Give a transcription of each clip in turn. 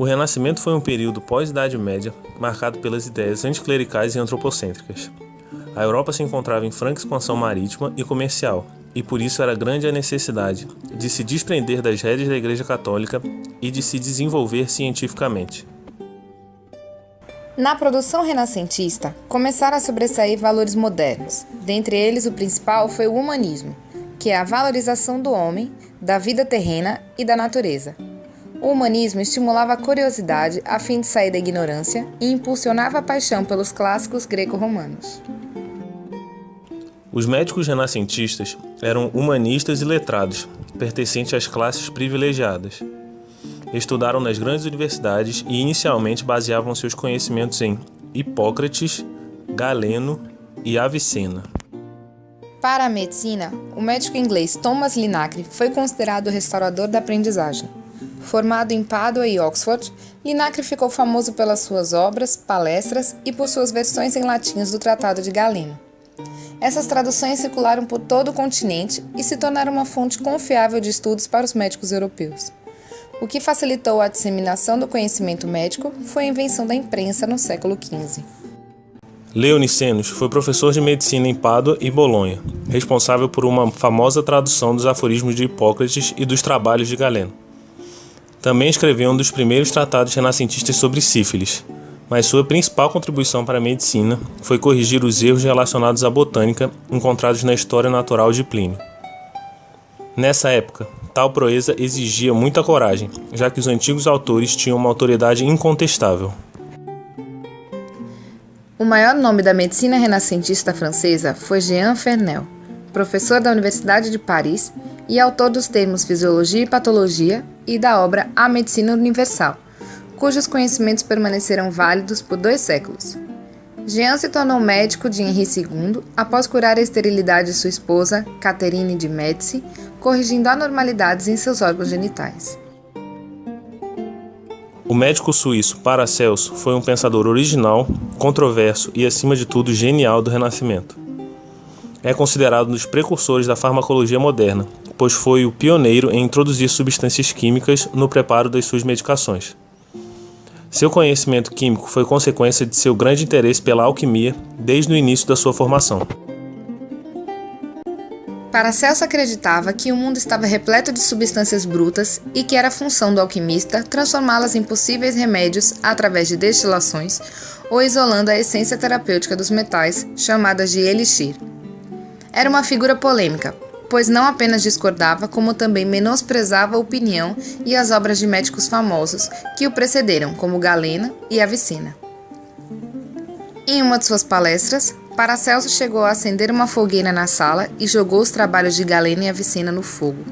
O Renascimento foi um período pós-Idade Média marcado pelas ideias anticlericais e antropocêntricas. A Europa se encontrava em franca expansão marítima e comercial, e por isso era grande a necessidade de se desprender das rédeas da Igreja Católica e de se desenvolver cientificamente. Na produção renascentista, começaram a sobressair valores modernos. Dentre eles, o principal foi o humanismo, que é a valorização do homem, da vida terrena e da natureza. O humanismo estimulava a curiosidade a fim de sair da ignorância e impulsionava a paixão pelos clássicos greco-romanos. Os médicos renascentistas eram humanistas e letrados, pertencentes às classes privilegiadas. Estudaram nas grandes universidades e inicialmente baseavam seus conhecimentos em Hipócrates, Galeno e Avicena. Para a medicina, o médico inglês Thomas Linacre foi considerado o restaurador da aprendizagem. Formado em Pádua e Oxford, Linacre ficou famoso pelas suas obras, palestras e por suas versões em latim do Tratado de Galeno. Essas traduções circularam por todo o continente e se tornaram uma fonte confiável de estudos para os médicos europeus. O que facilitou a disseminação do conhecimento médico foi a invenção da imprensa no século XV. Leonicenos foi professor de medicina em Pádua e Bolonha, responsável por uma famosa tradução dos aforismos de Hipócrates e dos trabalhos de Galeno. Também escreveu um dos primeiros tratados renascentistas sobre sífilis, mas sua principal contribuição para a medicina foi corrigir os erros relacionados à botânica encontrados na História Natural de Plínio. Nessa época, tal proeza exigia muita coragem, já que os antigos autores tinham uma autoridade incontestável. O maior nome da medicina renascentista francesa foi Jean Fernel, professor da Universidade de Paris e autor dos termos Fisiologia e Patologia e da obra A Medicina Universal, cujos conhecimentos permaneceram válidos por 2 séculos. Jean se tornou médico de Henri II após curar a esterilidade de sua esposa, Catherine de Médici, corrigindo anormalidades em seus órgãos genitais. O médico suíço Paracelso foi um pensador original, controverso e, acima de tudo, genial do Renascimento. É considerado um dos precursores da farmacologia moderna, pois foi o pioneiro em introduzir substâncias químicas no preparo das suas medicações. Seu conhecimento químico foi consequência de seu grande interesse pela alquimia desde o início da sua formação. Paracelso acreditava que o mundo estava repleto de substâncias brutas e que era função do alquimista transformá-las em possíveis remédios através de destilações ou isolando a essência terapêutica dos metais, chamadas de elixir. Era uma figura polêmica, pois não apenas discordava, como também menosprezava a opinião e as obras de médicos famosos que o precederam, como Galeno e Avicena. Em uma de suas palestras, Paracelso chegou a acender uma fogueira na sala e jogou os trabalhos de Galeno e Avicena no fogo.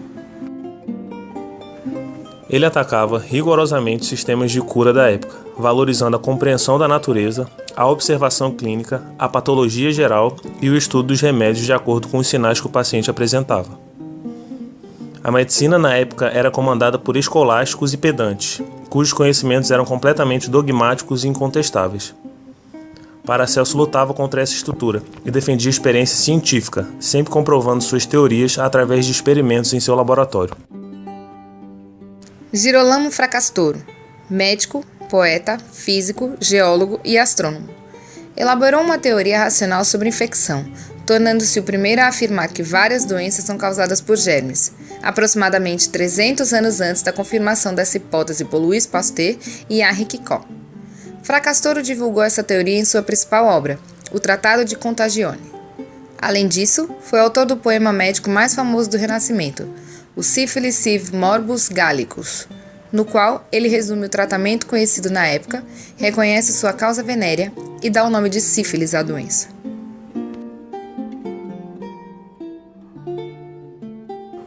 Ele atacava rigorosamente os sistemas de cura da época, valorizando a compreensão da natureza, a observação clínica, a patologia geral e o estudo dos remédios de acordo com os sinais que o paciente apresentava. A medicina na época era comandada por escolásticos e pedantes, cujos conhecimentos eram completamente dogmáticos e incontestáveis. Paracelso lutava contra essa estrutura e defendia a experiência científica, sempre comprovando suas teorias através de experimentos em seu laboratório. Girolamo Fracastoro, médico, poeta, físico, geólogo e astrônomo. Elaborou uma teoria racional sobre infecção, tornando-se o primeiro a afirmar que várias doenças são causadas por germes, aproximadamente 300 anos antes da confirmação dessa hipótese por Louis Pasteur e Henri Quicot. Fracastoro divulgou essa teoria em sua principal obra, o Tratado de Contagione. Além disso, foi autor do poema médico mais famoso do Renascimento, o Syphilis Sive Morbus Gallicus, no qual ele resume o tratamento conhecido na época, reconhece sua causa venérea e dá o nome de sífilis à doença.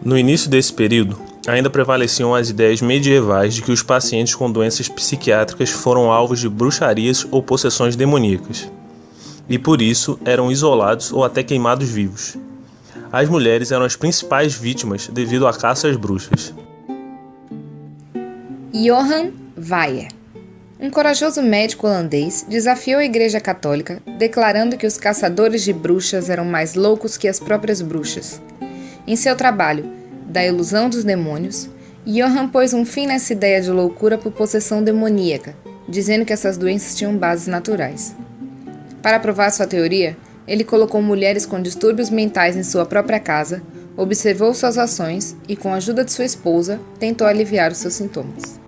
No início desse período, ainda prevaleciam as ideias medievais de que os pacientes com doenças psiquiátricas foram alvos de bruxarias ou possessões demoníacas, e por isso eram isolados ou até queimados vivos. As mulheres eram as principais vítimas devido à caça às bruxas. Johann Weyer, um corajoso médico holandês, desafiou a Igreja Católica, declarando que os caçadores de bruxas eram mais loucos que as próprias bruxas. Em seu trabalho Da Ilusão dos Demônios, Johann pôs um fim nessa ideia de loucura por possessão demoníaca, dizendo que essas doenças tinham bases naturais. Para provar sua teoria, ele colocou mulheres com distúrbios mentais em sua própria casa, observou suas ações e, com a ajuda de sua esposa, tentou aliviar os seus sintomas.